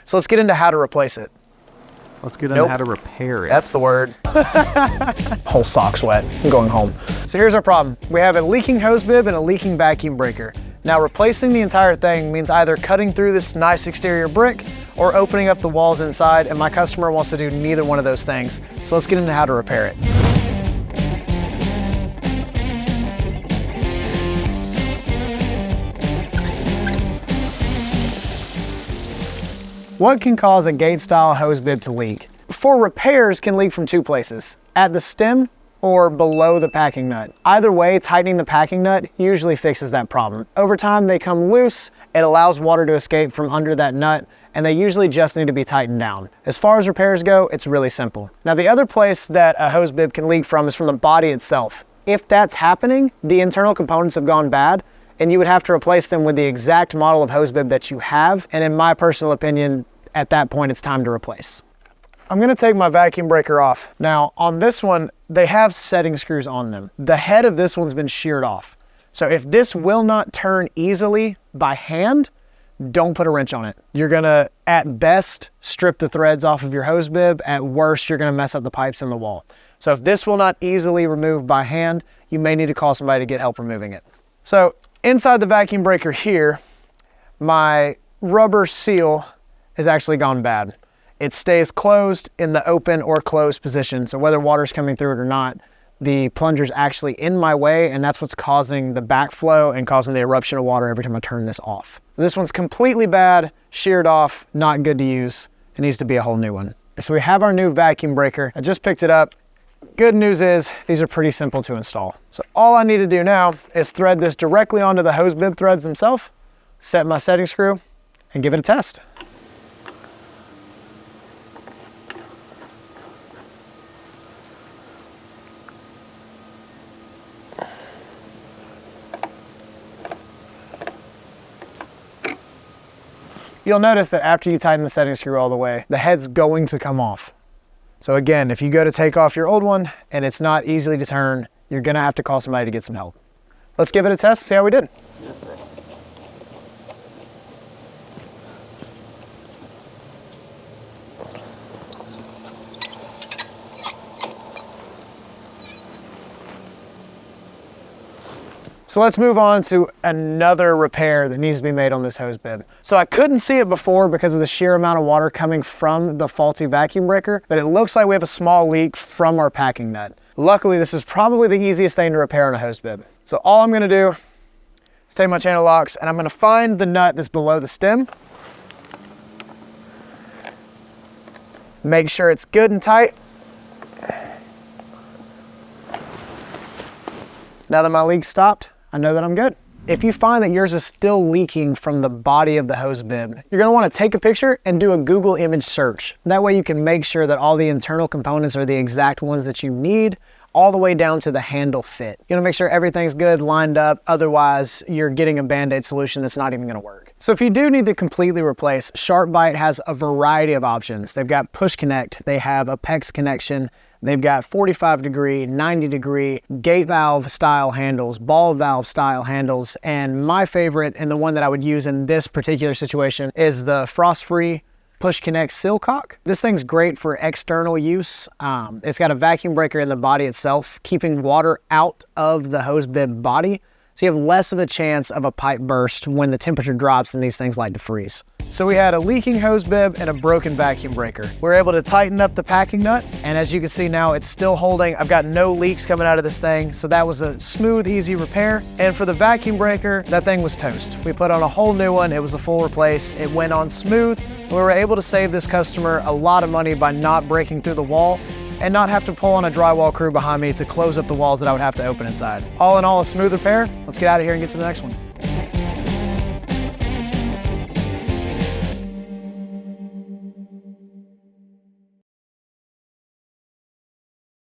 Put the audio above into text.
So let's get into how to replace it. Let's get into how to repair it. That's the word. Whole sock's wet. I'm going home. So here's our problem. We have a leaking hose bib and a leaking vacuum breaker. Now replacing the entire thing means either cutting through this nice exterior brick or opening up the walls inside, and my customer wants to do neither one of those things. So let's get into how to repair it. What can cause a gate style hose bib to leak? For repairs can leak from two places, at the stem or below the packing nut. Either way, tightening the packing nut usually fixes that problem. Over time, they come loose, it allows water to escape from under that nut, and they usually just need to be tightened down. As far as repairs go, it's really simple. Now, the other place that a hose bib can leak from is from the body itself. If that's happening, the internal components have gone bad, and you would have to replace them with the exact model of hose bib that you have, and in my personal opinion, at that point, it's time to replace. I'm gonna take my vacuum breaker off. Now, on this one, they have setting screws on them. The head of this one's been sheared off. So if this will not turn easily by hand, don't put a wrench on it. You're gonna, at best, strip the threads off of your hose bib. At worst, you're gonna mess up the pipes in the wall. So if this will not easily remove by hand, you may need to call somebody to get help removing it. So inside the vacuum breaker here, my rubber seal has actually gone bad. It stays closed in the open or closed position. So whether water's coming through it or not, the plunger's actually in my way, and that's what's causing the backflow and causing the eruption of water every time I turn this off. This one's completely bad, sheared off, not good to use. It needs to be a whole new one. So we have our new vacuum breaker. I just picked it up. Good news is these are pretty simple to install. So all I need to do now is thread this directly onto the hose bib threads themselves, set my setting screw, and give it a test. You'll notice that after you tighten the setting screw all the way, the head's going to come off. So again, if you go to take off your old one and it's not easily to turn, you're gonna have to call somebody to get some help. Let's give it a test, see how we did. So let's move on to another repair that needs to be made on this hose bib. So I couldn't see it before because of the sheer amount of water coming from the faulty vacuum breaker, but it looks like we have a small leak from our packing nut. Luckily, this is probably the easiest thing to repair on a hose bib. So all I'm gonna do is take my channel locks and I'm gonna find the nut that's below the stem. Make sure it's good and tight. Now that my leak's stopped, I know that I'm good. If you find that yours is still leaking from the body of the hose bib, you're gonna wanna take a picture and do a Google image search. That way you can make sure that all the internal components are the exact ones that you need, all the way down to the handle fit. You wanna make sure everything's good, lined up, otherwise you're getting a Band-Aid solution that's not even gonna work. So if you do need to completely replace, SharkBite has a variety of options. They've got push connect, they have a PEX connection, they've got 45-degree, 90-degree, gate valve style handles, ball valve style handles, and my favorite, and the one that I would use in this particular situation, is the frost-free push connect sillcock. This thing's great for external use. It's got a vacuum breaker in the body itself, keeping water out of the hose bib body, so you have less of a chance of a pipe burst when the temperature drops and these things like to freeze. So we had a leaking hose bib and a broken vacuum breaker. We're able to tighten up the packing nut, and as you can see now, it's still holding. I've got no leaks coming out of this thing, so that was a smooth, easy repair. And for the vacuum breaker, that thing was toast. We put on a whole new one. It was a full replace. It went on smooth. We were able to save this customer a lot of money by not breaking through the wall and not have to pull on a drywall crew behind me to close up the walls that I would have to open inside. All in all, a smooth repair. Let's get out of here and get to the next one.